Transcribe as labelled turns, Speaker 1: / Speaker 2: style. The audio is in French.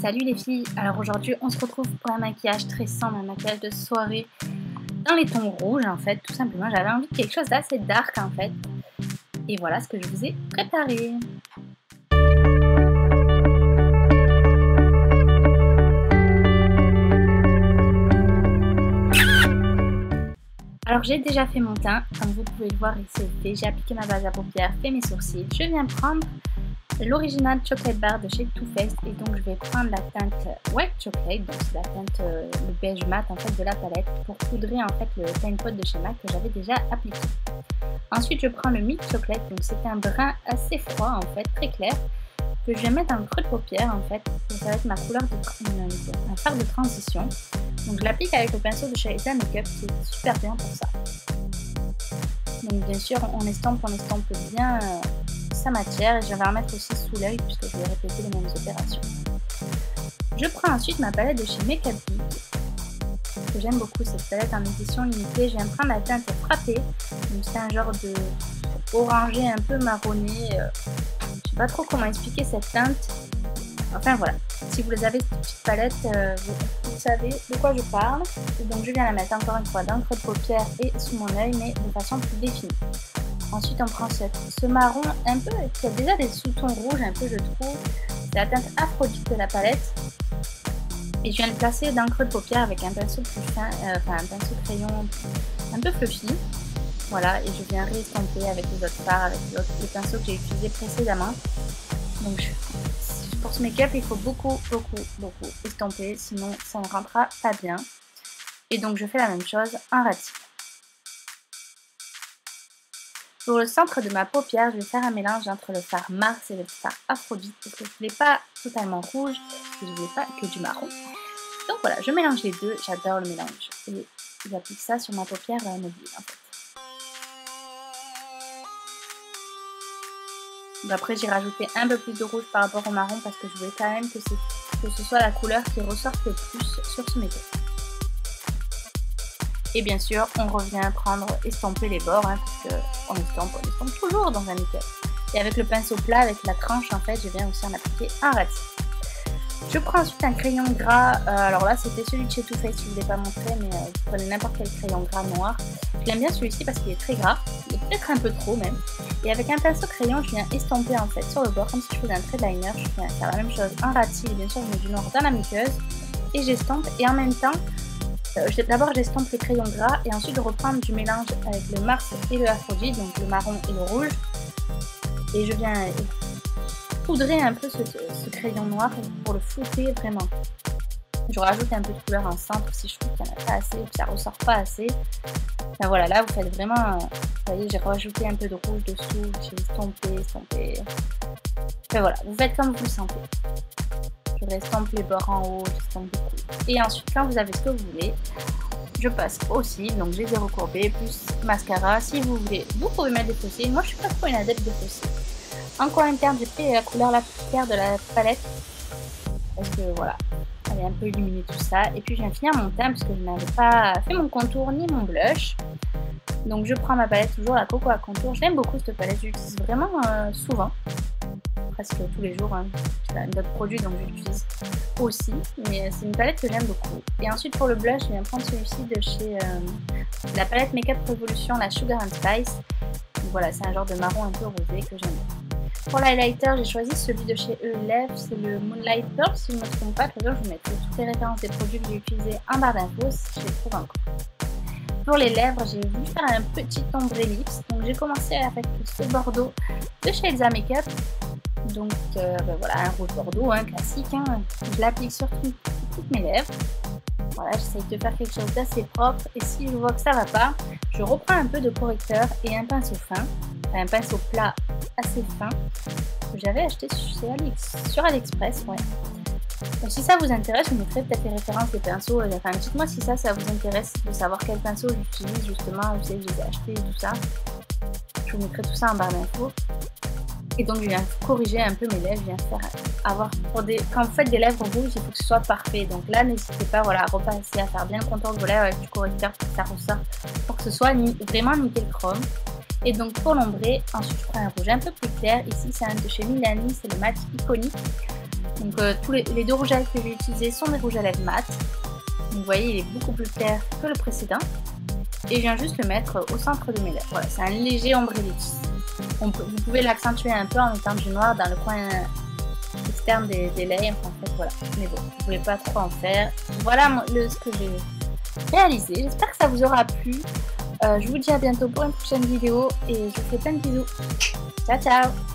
Speaker 1: Salut les filles, alors aujourd'hui on se retrouve pour un maquillage très simple, un maquillage de soirée dans les tons rouges en fait, tout simplement. J'avais envie de quelque chose d'assez dark en fait, et voilà ce que je vous ai préparé. Alors j'ai déjà fait mon teint, comme vous pouvez le voir ici, j'ai appliqué ma base à paupières, fait mes sourcils. Je viens prendre l'original Chocolate Bar de chez Too Faced et donc je vais prendre la teinte White Chocolate, donc c'est la teinte le beige mat en fait de la palette pour poudrer en fait le Tint Pot de chez MAC que j'avais déjà appliqué. Ensuite je prends le Milk Chocolate, donc c'est un brun assez froid en fait, très clair, que je vais mettre dans le creux de paupière en fait, ça va être ma couleur de un fard de transition. Donc je l'applique avec le pinceau de chez Elsa Makeup qui est super bien pour ça. Donc bien sûr on estompe bien sa matière et je vais en mettre aussi sous l'œil puisque je vais répéter les mêmes opérations. Je prends ensuite ma palette de chez Makeup Geek, que j'aime beaucoup cette palette en édition limitée. Je viens prendre la teinte Frappée, donc c'est un genre de orangé un peu marronné, je sais pas trop comment expliquer cette teinte. Enfin voilà, si vous avez cette petite palette, vous savez de quoi je parle. Et donc je viens la mettre encore une fois dans le creux de paupière et sous mon œil, mais de façon plus définie. Ensuite on prend ce marron un peu, qui a déjà des sous-tons rouges un peu je trouve. C'est la teinte Aphrodite de la palette. Et je viens le placer dans le creux de paupière avec un pinceau plus fin, enfin un pinceau crayon un peu fluffy. Voilà, et je viens réestomper avec les autres fards, avec les pinceaux que j'ai utilisés précédemment. Donc pour ce make-up, il faut beaucoup estomper, sinon ça ne rentrera pas bien. Et donc je fais la même chose en ratif. Pour le centre de ma paupière, je vais faire un mélange entre le fard Mars et le fard Aphrodite parce que je ne voulais pas totalement rouge et je ne voulais pas que du marron. Donc voilà, je mélange les deux, j'adore le mélange. Et j'applique ça sur ma paupière mobile en fait. Donc après j'ai rajouté un peu plus de rouge par rapport au marron parce que je voulais quand même que ce soit la couleur qui ressorte le plus sur ce make-up. Et bien sûr on revient estomper les bords hein, parce qu'on estompe toujours dans un make-up. Et avec le pinceau plat, avec la tranche en fait, je viens aussi en appliquer un ratif. Je prends ensuite un crayon gras, alors là c'était celui de chez Too Faced, je ne vous l'ai pas montré, mais vous prenez n'importe quel crayon gras noir. J'aime bien celui-ci parce qu'il est très gras, il est peut-être un peu trop même. Et avec un pinceau crayon, je viens estomper en fait sur le bord, comme si je faisais un trait de liner. Je viens faire la même chose en ratif, et bien sûr je mets du noir dans la muqueuse, et j'estompe, et en même temps, d'abord j'estompe les crayons gras, et ensuite je reprends du mélange avec le Mars et le Aphrodite, donc le marron et le rouge, et je viens poudrer un peu ce crayon noir pour le flouter vraiment. Je rajoute un peu de couleur en centre si je trouve qu'il n'y en a pas assez ou que ça ressort pas assez. Ben voilà, là vous faites vraiment, vous voyez, j'ai rajouté un peu de rouge dessous, j'ai estompé. Ben voilà, vous faites comme vous le sentez. Je restompe les bords en haut, j'estompe beaucoup. Et ensuite, quand vous avez ce que vous voulez, je passe au cils, donc je les ai recourbés, plus mascara. Si vous voulez, vous pouvez mettre des faux cils. Moi je suis pas trop une adepte des faux cils. En coin interne, j'ai pris la couleur la plus claire de la palette parce que voilà, elle est un peu illuminée tout ça. Et puis je viens finir mon teint parce que je n'avais pas fait mon contour ni mon blush. Donc je prends ma palette, toujours la Coco à contour. J'aime beaucoup cette palette, j'utilise vraiment souvent, presque tous les jours. Hein. J'ai d'autres produits donc j'utilise aussi, mais c'est une palette que j'aime beaucoup. Et ensuite pour le blush, je viens prendre celui-ci de chez la palette Makeup Revolution, la Sugar and Spice. Donc voilà, c'est un genre de marron un peu rosé que j'aime bien. Pour l'highlighter, j'ai choisi celui de chez Lèvres, c'est le Moonlight Pearl, si je ne me trompe pas. Je vous mettrai toutes les références des produits que j'ai utilisés en barre d'infos si je les trouve encore. Pour les lèvres, j'ai voulu faire un petit ombré lips, donc j'ai commencé avec ce bordeaux de chez Elsa Makeup. Donc ben voilà, un rouge bordeaux, hein, classique. Hein. Je l'applique sur toutes mes lèvres. Voilà, j'essaye de faire quelque chose d'assez propre et si je vois que ça va pas, je reprends un peu de correcteur et un pinceau fin, un pinceau plat assez fin que j'avais acheté sur AliExpress. Ouais. Donc, si ça vous intéresse, je vous mettrai peut-être les références des pinceaux. Enfin, dites-moi si ça vous intéresse de savoir quel pinceau j'utilise justement, où c'est que je les ai achetés et tout ça. Je vous mettrai tout ça en barre d'infos. Et donc je viens corriger un peu mes lèvres, je viens faire quand vous faites des lèvres rouges, il faut que ce soit parfait. Donc là, n'hésitez pas voilà, à repasser, à faire bien le contour de vos lèvres avec du correcteur pour que ça ressorte, pour que ce soit vraiment nickel chrome. Et donc pour l'ombré, ensuite je prends un rouge un peu plus clair. Ici c'est un de chez Milani, c'est le mat iconique. Donc tous les deux rouges à lèvres que j'ai utilisés sont des rouges à lèvres mat. Vous voyez, il est beaucoup plus clair que le précédent. Et je viens juste le mettre au centre de mes lèvres. Voilà, c'est un léger ombrellis. Vous pouvez l'accentuer un peu en mettant du noir dans le coin externe des lèvres. En fait, voilà. Mais bon, vous ne pouvez pas trop en faire. Voilà ce que j'ai réalisé. J'espère que ça vous aura plu. Je vous dis à bientôt pour une prochaine vidéo. Et je vous fais plein de bisous. Ciao, ciao!